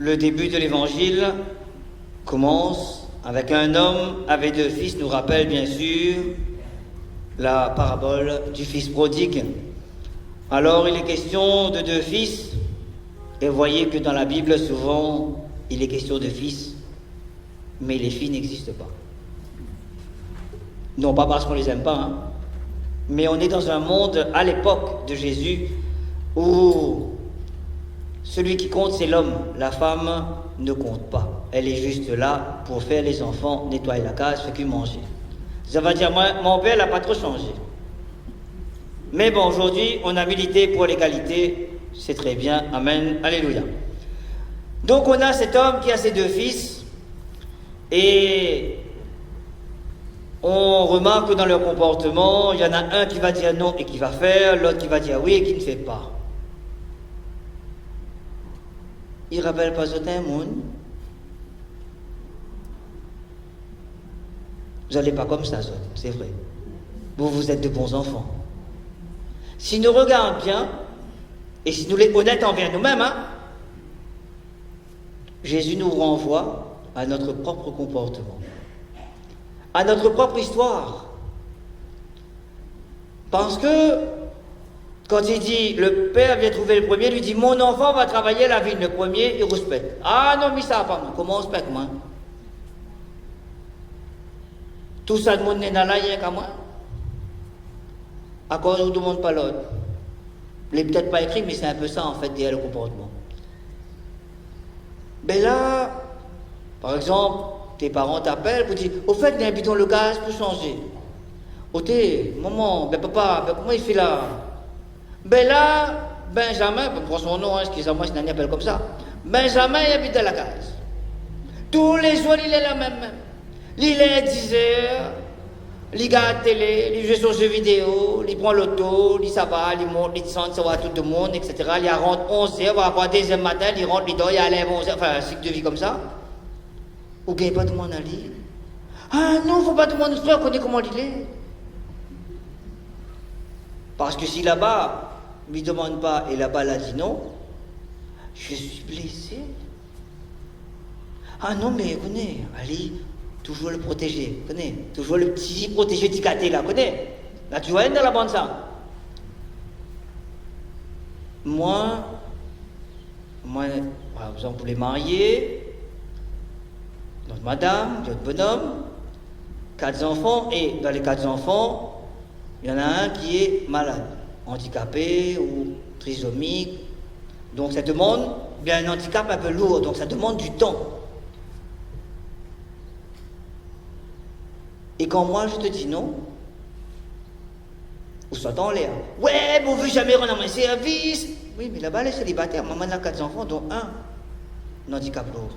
Le début de l'évangile commence avec un homme avec 2 fils, nous rappelle bien sûr la parabole du fils prodigue. Alors il est question de 2 fils, et vous voyez que dans la Bible souvent il est question de fils, mais les filles n'existent pas. Non pas parce qu'on les aime pas, hein, mais on est dans un monde à l'époque de Jésus où celui qui compte, c'est l'homme. La femme ne compte pas. Elle est juste là pour faire les enfants, nettoyer la case, faire que manger. Ça va dire, mon père n'a pas trop changé. Mais bon, aujourd'hui, on a milité pour l'égalité. C'est très bien. Amen. Alléluia. Donc, on a cet homme qui a ses 2 fils. Et on remarque que dans leur comportement, il y en a un qui va dire non et qui va faire, l'autre qui va dire oui et qui ne fait pas. Il ne rappelle pas autant monde. Vous n'allez pas comme ça, c'est vrai. Vous êtes de bons enfants. Si nous regardons bien, et si nous sommes honnêtes envers nous-mêmes, hein, Jésus nous renvoie à notre propre comportement, à notre propre histoire. Parce que, quand il dit, le père vient trouver le premier, il lui dit, mon enfant va travailler la vigne, le premier, il respecte. Ah non, mais ça va pas, moi. Comment on respecte, moi? Tout ça, le monde n'est là, rien qu'à moi. À cause où tout le monde pas l'autre. Il n'est peut-être pas écrit, mais c'est un peu ça, en fait, derrière le comportement. Ben là, par exemple, tes parents t'appellent pour dire, au fait, il y a un bidon le gaz pour changer. Oh, maman, ben papa, ben comment il fait là? Ben là, Benjamin, prends son nom, hein, excusez-moi si Nani appelle comme ça. Benjamin, il habite dans la case. Tous les jours, il est là même. Il est 10 heures, il regarde la télé, il joue sur jeux vidéo, il prend l'auto, il s'en va, il monte, il descend, ça va tout le monde, etc. Il rentre 11 heures, va avoir 2 matin, il rentre, il dort, il allait 11 heures, enfin, un cycle de vie comme ça. Ou qu'il n'y ait pas tout le monde à lire. Ah non, il ne faut pas tout le monde, frère, on connaît comment il est. Parce que si là-bas, ne lui demande pas, et là-bas, elle a dit non, je suis blessé. Ah non, mais connais, Ali, toujours le protéger, connais, toujours le petit protégé ticaté là, connais. Là, tu vois, dans la bande ça. Moi, par exemple, pour les mariés, notre madame, notre bonhomme, 4 enfants, et dans les 4 enfants, il y en a un qui est malade, handicapé ou trisomique. Donc ça demande bien un handicap un peu lourd, donc ça demande du temps. Et quand moi je te dis non, ou soit en l'air, ouais, mais on veut jamais rendre un service. Oui, mais là-bas, les célibataires, maman a 4 enfants, dont un handicap lourd.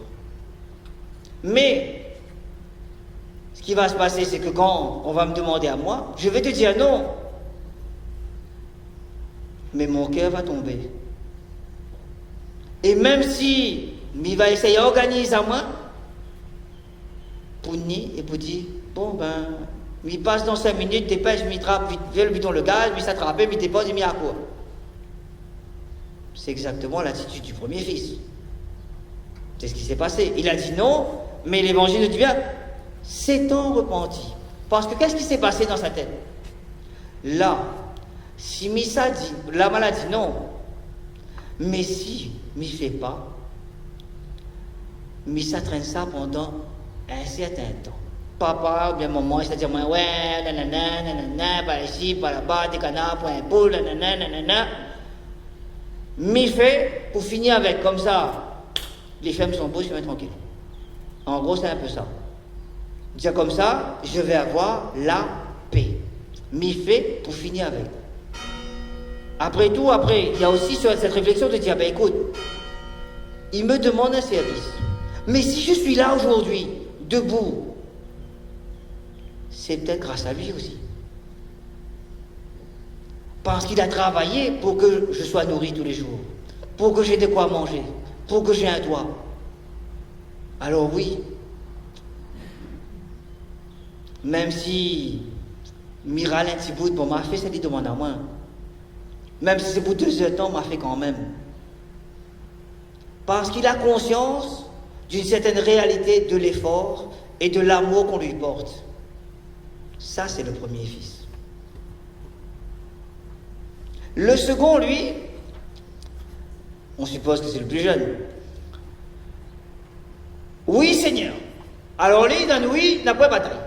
Mais ce qui va se passer, c'est que quand on va me demander à moi, je vais te dire non. Mais mon cœur va tomber. Et même si il va essayer d'organiser à moi, pour nier et pour dire, bon ben, il passe dans 5 minutes, dépêche, il trappe vite, le bidon le gaz, il s'attrape, il dépose, il met à court. C'est exactement l'attitude du premier fils. C'est ce qui s'est passé. Il a dit non, mais l'évangile nous dit bien, s'étant repenti. Parce que qu'est-ce qui s'est passé dans sa tête? Là, si Missa dit, la maladie, non. Mais si m'y fait pas, Missa traîne ça pendant un certain temps. Papa, ou bien maman, c'est-à-dire moi, ouais, nanana, nanana, par ici, par là-bas, des canards, pour un poule, nanana, nanana. M'y fait, pour finir avec, comme ça, les femmes sont beaux, je suis tranquille. En gros, c'est un peu ça. Dire comme ça, je vais avoir la paix. M'y fait pour finir avec. Après tout, il y a aussi cette réflexion de dire, ben écoute, il me demande un service. Mais si je suis là aujourd'hui, debout, c'est peut-être grâce à lui aussi. Parce qu'il a travaillé pour que je sois nourri tous les jours, pour que j'ai de quoi manger, pour que j'ai un toit. Alors oui, même si Miral un petit bout, bon, m'a fait, ça lui demande à moi. Même si c'est pour 2 heures de temps, m'a fait quand même. Parce qu'il a conscience d'une certaine réalité de l'effort et de l'amour qu'on lui porte. Ça, c'est le premier fils. Le second, lui, on suppose que c'est le plus jeune. Oui, Seigneur. Alors lui, dans oui, n'a pas de bataille.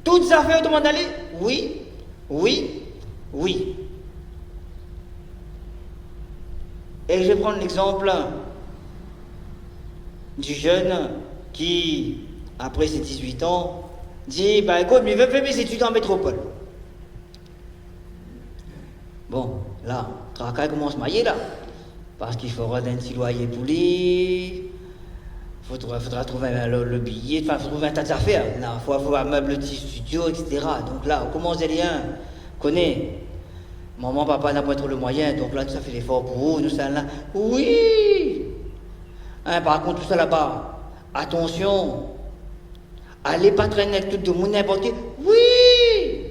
Toutes les affaires demandent d'aller. Oui, oui, oui. Et je vais prendre l'exemple du jeune qui, après ses 18 ans, dit, bah écoute, mais je veux faire mes études en métropole. Bon, là, le travail commence à mailler là. Parce qu'il faudra un petit loyer pour lui, faudra trouver le billet, enfin, il faut trouver un tas d'affaires. Il faut avoir un meuble, petit studio, etc. Donc là, on commence à rien, connaît. Maman, papa n'a pas trop le moyen, donc là, ça fait l'effort pour vous, nous, ça là. Oui! Hein, par contre, tout ça là-bas, attention, allez pas traîner avec tout le monde n'importe qui. Oui!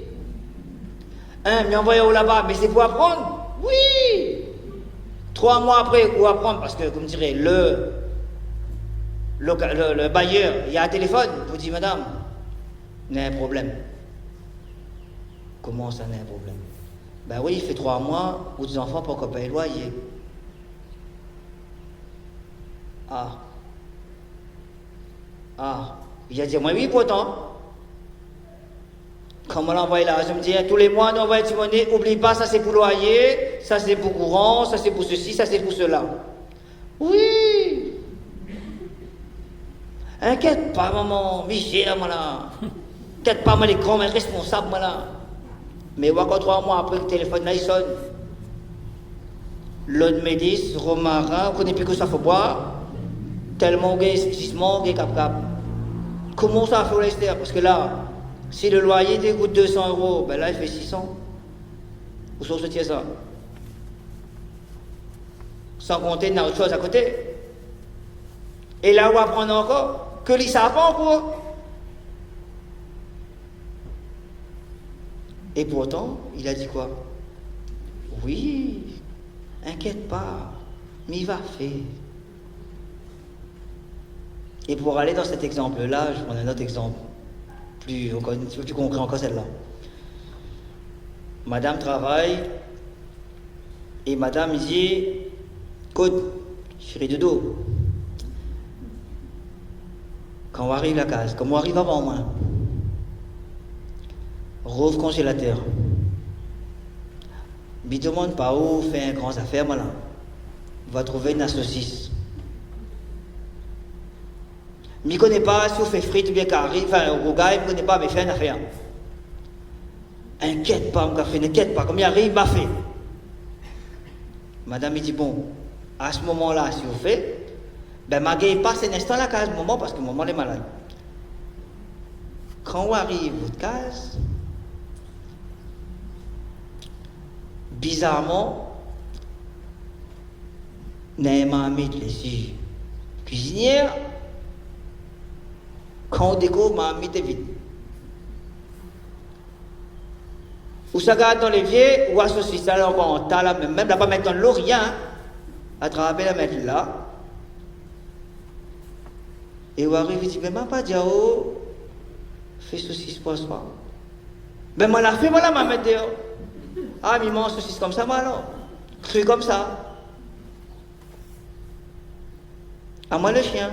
Hein, mais envoyez où là-bas, mais c'est pour apprendre? Oui! 3 mois après, où apprendre? Parce que, comme dirait, le bailleur, il y a un téléphone, vous dit, madame, il y a un problème. Comment ça, il y a un problème? Ben oui, il fait 3 mois où des enfants pour qu'on paye le loyer. Ah. Il a dit, moi oui, pourtant. Comment l'envoyer là? Je me dis, tous les mois, on envoie une monnaie, oublie pas, ça c'est pour loyer, ça c'est pour courant, ça c'est pour ceci, ça c'est pour cela. Oui. Inquiète pas, maman, Michel, moi là. Inquiète pas, moi, les grands responsables, moi là. Mais encore 3 mois après, le téléphone là, il sonne. L'eau de Médis, romarin, on ne connaît plus que ça faut boire. Tellement gay, gisement, gay cap-cap. Comment ça fait l'Esther? Parce que là, si le loyer dégoûte 200 €, ben là, il fait 600. Où sont se tient ça? Sans compter, il y a autre chose à côté. Et là, où apprendre encore? Que l'ISA n'a pas encore. Et pourtant, il a dit quoi? Oui, inquiète pas, mais il va faire. Et pour aller dans cet exemple-là, je prends un autre exemple, un petit peu plus concret encore celle-là. Madame travaille, et madame dit, écoute, chérie dodo, quand on arrive à la case, comme on arrive avant moi, rouvre congélateur. Ne demande pas où faire un grand affaire, voilà. On va trouver une saucisse. Je ne connais pas si on fait frites ou bien carré, enfin, au gars, je ne connais pas, mais fait une affaire. Inquiète pas, mon café, n'inquiète pas, comme il arrive, il m'a fait. Madame me dit, bon, à ce moment-là, si vous faites, ben, ma gueule passe un instant à la case, moment, parce que maman est malade. Quand on arrive à votre case, bizarrement, Naïma mis les cuisinière, quand on découvre, ma mis est vide. Ou ça garde dans l'évier, ou associe ça là encore en tas là, même là pas mettre dans l'eau, rien, attraper la mettre là. Et on arrive, il dit, mais ma pas dit, oh, fais saucisse pour soi. Ben moi la fait, voilà ma mettre dehors. Ah, mais mange saucisse comme ça, moi alors. Cru comme ça. À moi le chien.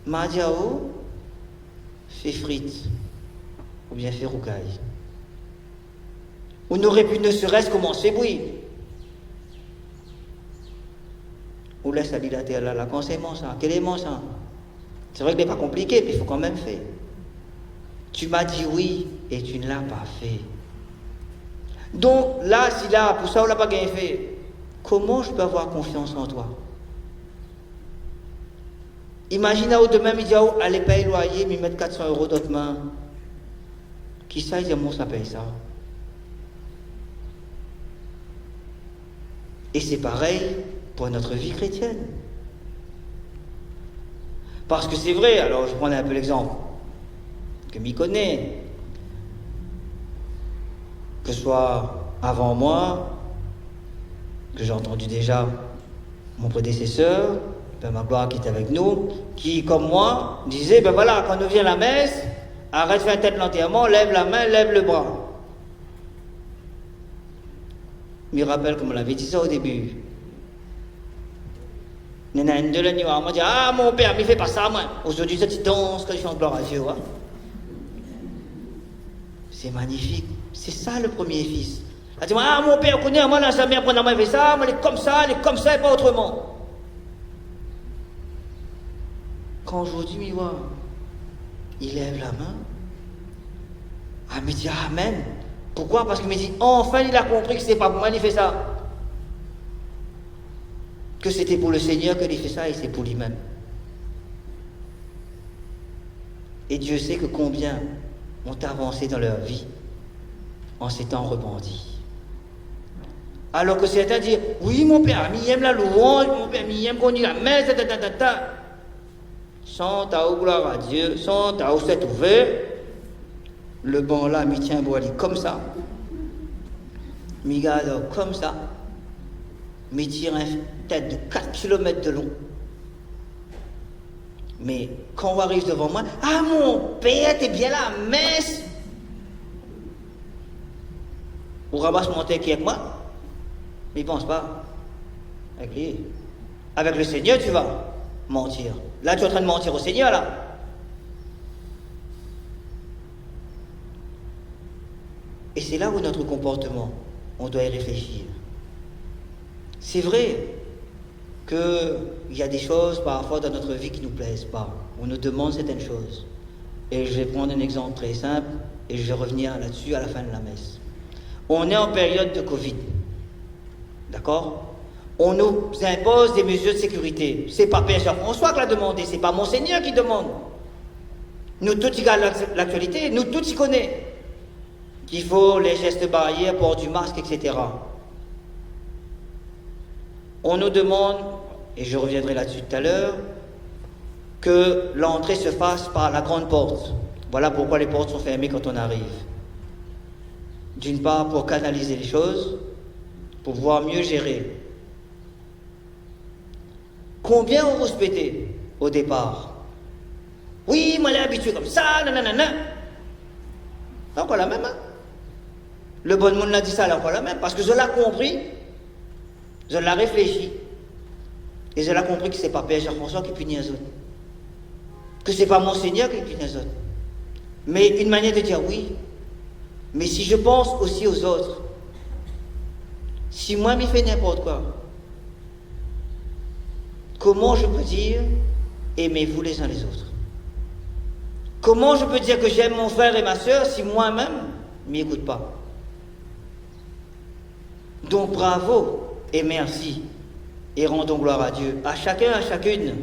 M'a dit, oh, fais frites. Ou bien fais roucaille. On aurait pu ne serait-ce commencer bouillir. Ou laisse la dilater là, quand c'est mon sang, quel est mon sang? C'est vrai que ce n'est pas compliqué, mais il faut quand même faire. Tu m'as dit oui et tu ne l'as pas fait. Donc là, si là, pour ça, on ne l'a pas bien fait, comment je peux avoir confiance en toi? Imagine à demain, il dit, oh, allez payer le loyer, mais mettre 400 € d'autres mains. Qui ça, il dit, moi, ça paye ça. Et c'est pareil pour notre vie chrétienne. Parce que c'est vrai, alors je prends un peu l'exemple que m'y connaît, que ce soit avant moi, que j'ai entendu déjà mon prédécesseur, Père Magloire qui est avec nous, qui, comme moi, disait, ben voilà, quand on vient à la messe, arrête de faire tête l'enterrement, lève la main, lève le bras. Je me rappelle comme on l'avait dit ça au début. Nana de la nuit, on m'a dit, ah mon père, mais fais pas ça, moi. Aujourd'hui, ça tu danses quand je chante gloire à Dieu. Hein? C'est magnifique. C'est ça le premier fils. Elle dit, ah mon père, connais, moi là, sa mère, quand elle fait ça, moi, elle est comme ça et pas autrement. Quand aujourd'hui, il lève la main, elle me dit, amen. Pourquoi? Parce qu'il me dit, enfin, il a compris que c'est pas pour moi, il fait ça. Que c'était pour le Seigneur qu'il fait ça et c'est pour lui-même. Et Dieu sait que combien ont avancé dans leur vie en s'étant repentis. Alors que certains disent, oui, mon père, il aime la louange, mon père, il aime qu'on y la messe, chante à gloire à Dieu, chante à c'est ouvert. Le banc là, il tient bois comme ça. Il garde comme ça. Il tire une tête de 4 km de long. Mais quand on arrive devant moi, ah mon père, t'es bien là, messe. Ou ramasse mon tête qui est avec moi. Mais il ne pense pas. Avec lui. Avec le Seigneur, tu vas mentir. Là, tu es en train de mentir au Seigneur, là. Et c'est là où notre comportement, on doit y réfléchir. C'est vrai qu'il y a des choses parfois dans notre vie qui ne nous plaisent pas. On nous demande certaines choses. Et je vais prendre un exemple très simple et je vais revenir là-dessus à la fin de la messe. On est en période de Covid. D'accord? On nous impose des mesures de sécurité. C'est pas Père Jean-François qui l'a demandé, c'est pas Monseigneur qui demande. Nous tous y regardons l'actualité, nous tous y connaissons. Qu'il faut les gestes barrières, port du masque, etc. On nous demande, et je reviendrai là-dessus tout à l'heure, que l'entrée se fasse par la grande porte. Voilà pourquoi les portes sont fermées quand on arrive. D'une part, pour canaliser les choses, pour pouvoir mieux gérer. Combien on vous péter au départ? Oui, moi, je suis habitué comme ça, nanana. Encore la même, hein? Le bon monde l'a dit ça, encore la même, parce que je l'ai compris, je l'ai réfléchi, et je l'ai compris que ce n'est pas Père Jean-François qui punit les autres, que ce n'est pas Monseigneur qui punit les autres. Mais une manière de dire oui, mais si je pense aussi aux autres, si moi m'y fais n'importe quoi, comment je peux dire aimez-vous les uns les autres? Comment je peux dire que j'aime mon frère et ma soeur si moi-même ne m'y écoute pas? Donc bravo et merci et rendons gloire à Dieu, à chacun, à chacune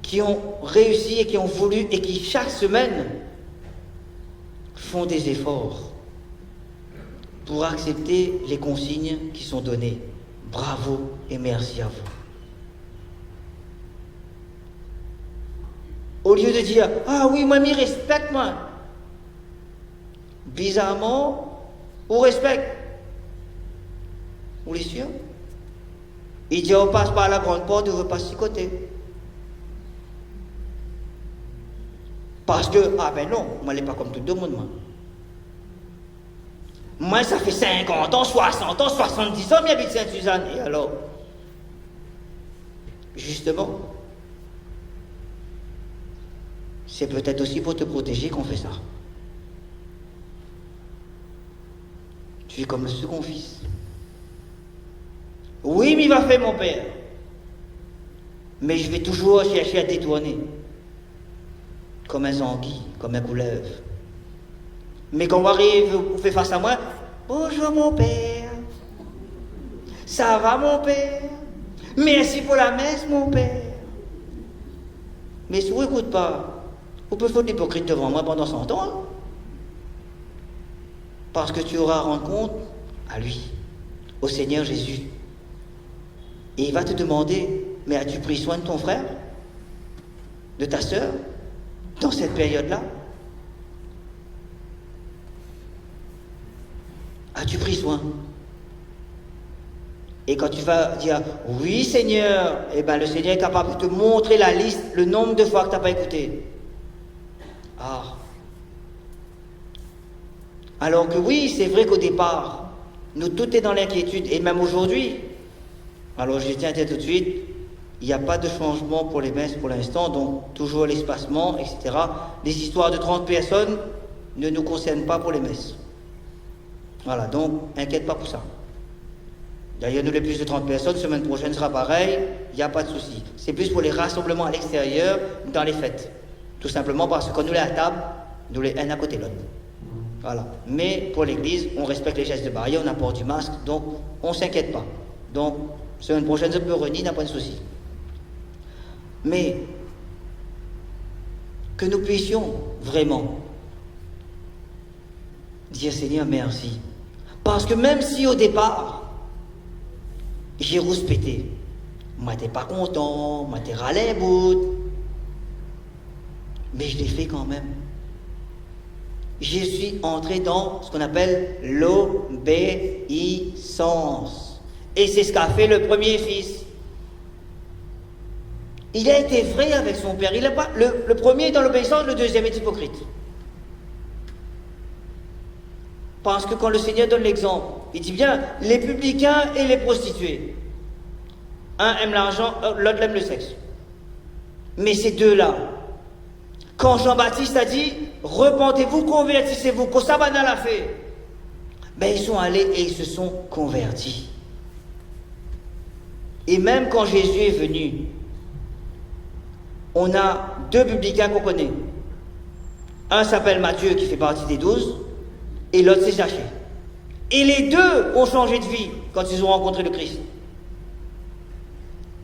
qui ont réussi et qui ont voulu et qui chaque semaine font des efforts pour accepter les consignes qui sont données. Bravo et merci à vous. Au lieu de dire « Ah oui, moi, m'y respecte, moi ». Bizarrement, on respecte. Vous l'êtes sûr? Il dit on passe par la grande porte, on veut pas s'y côté. Parce que, ah ben non, moi, je n'est pas comme tout le monde, moi. Moi, ça fait 50 ans, 60 ans, 70 ans, j'habite Sainte-Suzanne. Et alors? Justement, c'est peut-être aussi pour te protéger qu'on fait ça. Tu es comme le second fils. Oui, mais il va faire mon père. Mais je vais toujours chercher à détourner. Comme un anguille, comme un couleuvre. Mais quand on arrive, on fait face à moi. Bonjour mon père. Ça va mon père. Merci pour la messe mon père. Mais si vous n'écoutez pas, vous pouvez faire l'hypocrite devant moi pendant 100 ans. Hein? Parce que tu auras à rendre compte à lui, au Seigneur Jésus. Et il va te demander, mais as-tu pris soin de ton frère? De ta sœur? Dans cette période-là? As-tu pris soin? Et quand tu vas dire oui Seigneur, eh ben le Seigneur est capable de te montrer la liste, le nombre de fois que tu n'as pas écouté. Ah. Alors que oui, c'est vrai qu'au départ, nous tout est dans l'inquiétude, et même aujourd'hui. Alors je tiens à dire tout de suite, il n'y a pas de changement pour les messes pour l'instant, donc toujours l'espacement, etc. Les histoires de 30 personnes ne nous concernent pas pour les messes. Voilà, donc inquiète pas pour ça. D'ailleurs, nous les plus de 30 personnes, semaine prochaine sera pareil, il n'y a pas de souci. C'est plus pour les rassemblements à l'extérieur, dans les fêtes. Tout simplement parce que quand nous les à table, nous les un à côté de l'autre. Voilà. Mais pour l'église, on respecte les gestes de barrière, on apporte du masque, donc on ne s'inquiète pas. Donc, semaine prochaine, je peux réunir, n'a pas de souci. Mais que nous puissions vraiment dire Seigneur merci. Parce que même si au départ, j'ai rouspété, moi t'es pas content, moi t'es râlé bout, mais je l'ai fait quand même. Je suis entré dans ce qu'on appelle l'obéissance. Et c'est ce qu'a fait le premier fils. Il a été vrai avec son père. Il a pas, le premier est dans l'obéissance, le deuxième est hypocrite. Parce que quand le Seigneur donne l'exemple, il dit bien, les publicains et les prostituées. Un aime l'argent, l'autre aime le sexe. Mais ces deux-là, quand Jean-Baptiste a dit, repentez-vous, convertissez-vous, qu'au sabbat l'a fait, ben ils sont allés et ils se sont convertis. Et même quand Jésus est venu, on a deux publicains qu'on connaît. Un s'appelle Matthieu, qui fait partie des 12, et l'autre c'est Zachée. Et les deux ont changé de vie quand ils ont rencontré le Christ.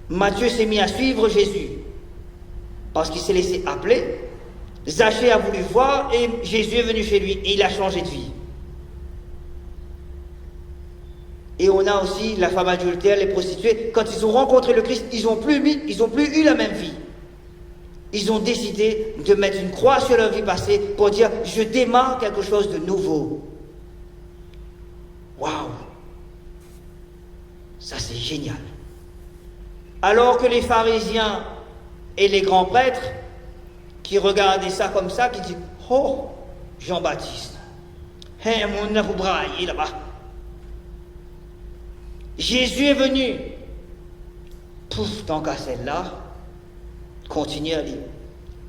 Matthieu s'est mis à suivre Jésus, parce qu'il s'est laissé appeler. Zachée a voulu voir, et Jésus est venu chez lui, et il a changé de vie. Et on a aussi la femme adultère, les prostituées. Quand ils ont rencontré le Christ, ils n'ont plus eu la même vie. Ils ont décidé de mettre une croix sur leur vie passée pour dire « Je démarre quelque chose de nouveau ». Waouh! Ça c'est génial. Alors que les pharisiens et les grands prêtres qui regardaient ça comme ça, qui disent « Oh, Jean-Baptiste, mon a braillé là-bas. Jésus est venu. Pouf, tant qu'à celle-là, continue à lire.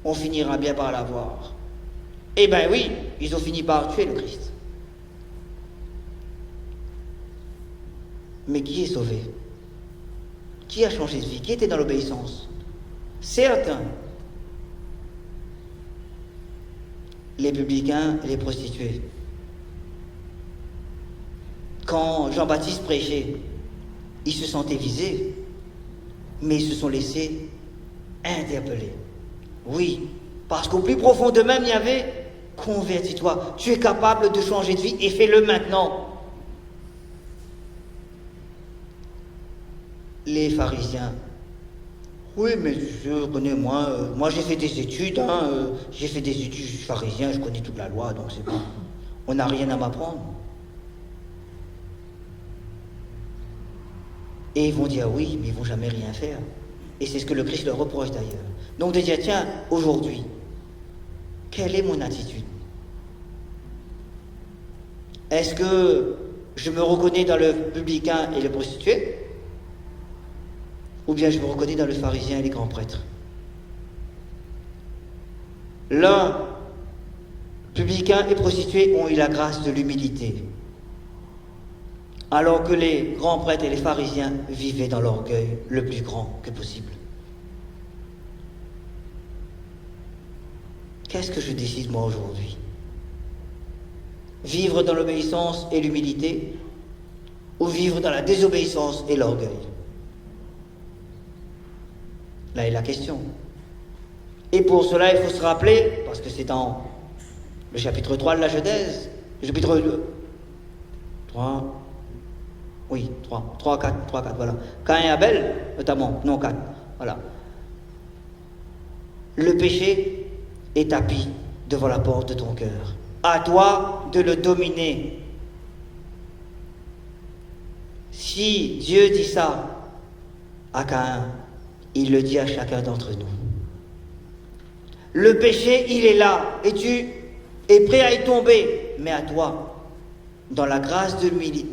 On finira bien par la voir. » Eh bien oui, ils ont fini par tuer le Christ. Mais qui est sauvé? Qui a changé de vie? Qui était dans l'obéissance? Certains. Les publicains et les prostituées. Quand Jean-Baptiste prêchait, ils se sentaient visés, mais ils se sont laissés interpeller. Oui, parce qu'au plus profond d'eux-mêmes, il y avait « Convertis-toi, tu es capable de changer de vie et fais-le maintenant ». Les pharisiens, oui, mais je connais moi j'ai fait des études, j'ai fait des études, je suis pharisien, je connais toute la loi, donc c'est bon, on n'a rien à m'apprendre. Et ils vont dire oui, mais ils vont jamais rien faire. Et c'est ce que le Christ leur reproche d'ailleurs. Donc de dire, tiens, aujourd'hui, quelle est mon attitude? Est-ce que je me reconnais dans le publicain et le prostitué? Ou bien je me reconnais dans le pharisien et les grands prêtres? L'un, publicain et prostitué, ont eu la grâce de l'humilité, alors que les grands prêtres et les pharisiens vivaient dans l'orgueil le plus grand que possible. Qu'est-ce que je décide moi aujourd'hui? Vivre dans l'obéissance et l'humilité, ou vivre dans la désobéissance et l'orgueil? Là est la question. Et pour cela, il faut se rappeler, parce que c'est dans le chapitre 3 de la Genèse, le chapitre 2, 3, 4, voilà. Caïn et Abel, notamment, non 4, voilà. Le péché est tapis devant la porte de ton cœur. À toi de le dominer. Si Dieu dit ça à Caïn, il le dit à chacun d'entre nous. Le péché, il est là, et tu es prêt à y tomber, mais à toi, dans la grâce de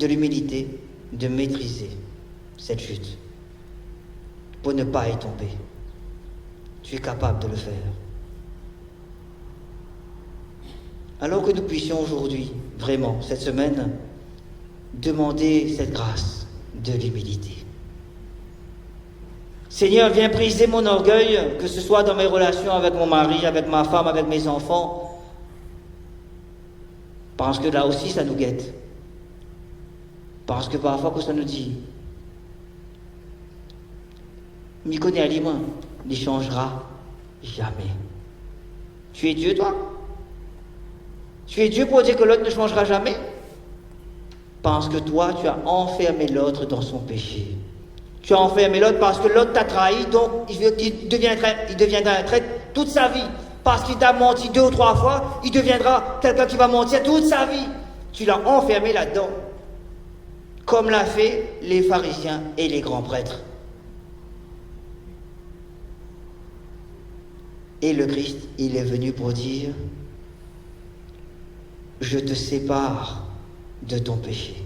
l'humilité, de maîtriser cette chute, pour ne pas y tomber. Tu es capable de le faire. Alors que nous puissions aujourd'hui, vraiment, cette semaine, demander cette grâce de l'humilité. Seigneur, viens briser mon orgueil, que ce soit dans mes relations avec mon mari, avec ma femme, avec mes enfants, parce que là aussi ça nous guette. Parce que parfois que ça nous dit, m'y connais aliment, n'y changera jamais. Tu es Dieu, toi? Tu es Dieu pour dire que l'autre ne changera jamais? Parce que toi, tu as enfermé l'autre dans son péché. Tu as enfermé l'autre parce que l'autre t'a trahi, donc il deviendra un traître toute sa vie. Parce qu'il t'a menti 2 ou 3 fois, il deviendra quelqu'un qui va mentir toute sa vie. Tu l'as enfermé là-dedans. Comme l'a fait les pharisiens et les grands prêtres. Et le Christ, il est venu pour dire, je te sépare de ton péché.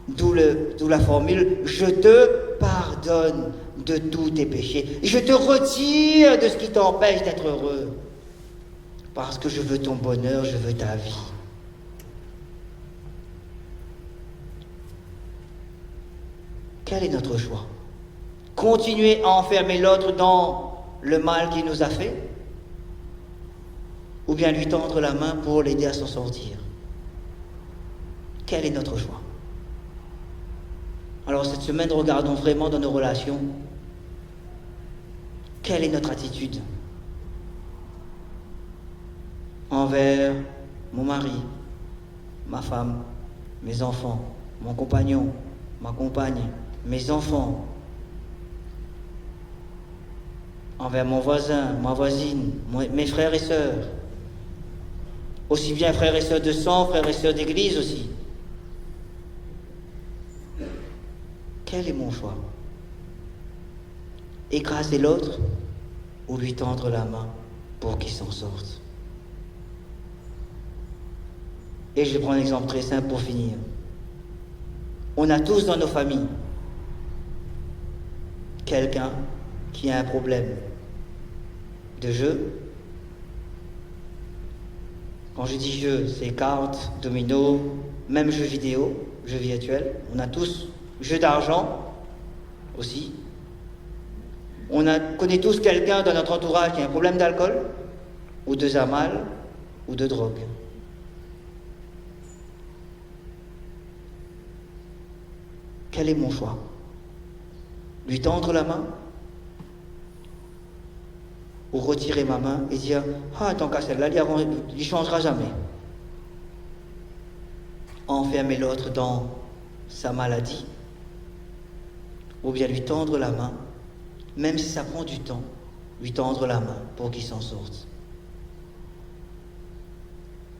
D'où la formule, je te pardonne de tous tes péchés. Je te retire de ce qui t'empêche d'être heureux. Parce que je veux ton bonheur, je veux ta vie. Quel est notre choix? Continuer à enfermer l'autre dans le mal qu'il nous a fait? Ou bien lui tendre la main pour l'aider à s'en sortir? Quel est notre choix? Alors cette semaine, regardons vraiment dans nos relations. Quelle est notre attitude envers mon mari, ma femme, mes enfants, mon compagnon, ma compagne, mes enfants, envers mon voisin, ma voisine, mes frères et sœurs, aussi bien frères et sœurs de sang, frères et sœurs d'église aussi. Quel est mon choix? Écraser l'autre ou lui tendre la main pour qu'il s'en sorte? Et je prends un exemple très simple pour finir. On a tous dans nos familles quelqu'un qui a un problème de jeu. Quand je dis jeu, c'est cartes, dominos, même jeux vidéo, jeux virtuels. On a tous jeux d'argent aussi. Connaît tous quelqu'un dans notre entourage qui a un problème d'alcool, ou de zamal, ou de drogue. Quel est mon choix? Lui tendre la main? Ou retirer ma main et dire « Ah, tant qu'à celle-là, il ne changera jamais. » Enfermer l'autre dans sa maladie? Ou bien lui tendre la main, même si ça prend du temps, lui tendre la main pour qu'il s'en sorte?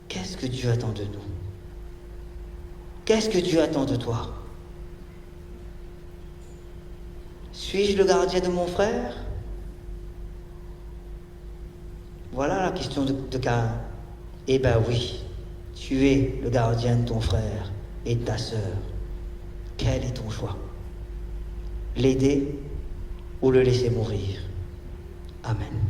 Qu'est-ce que Dieu attend de nous? Qu'est-ce que Dieu attend de toi? Suis-je le gardien de mon frère? Voilà la question de Caïn. Eh bien oui, tu es le gardien de ton frère et de ta sœur. Quel est ton choix? L'aider ou le laisser mourir? Amen.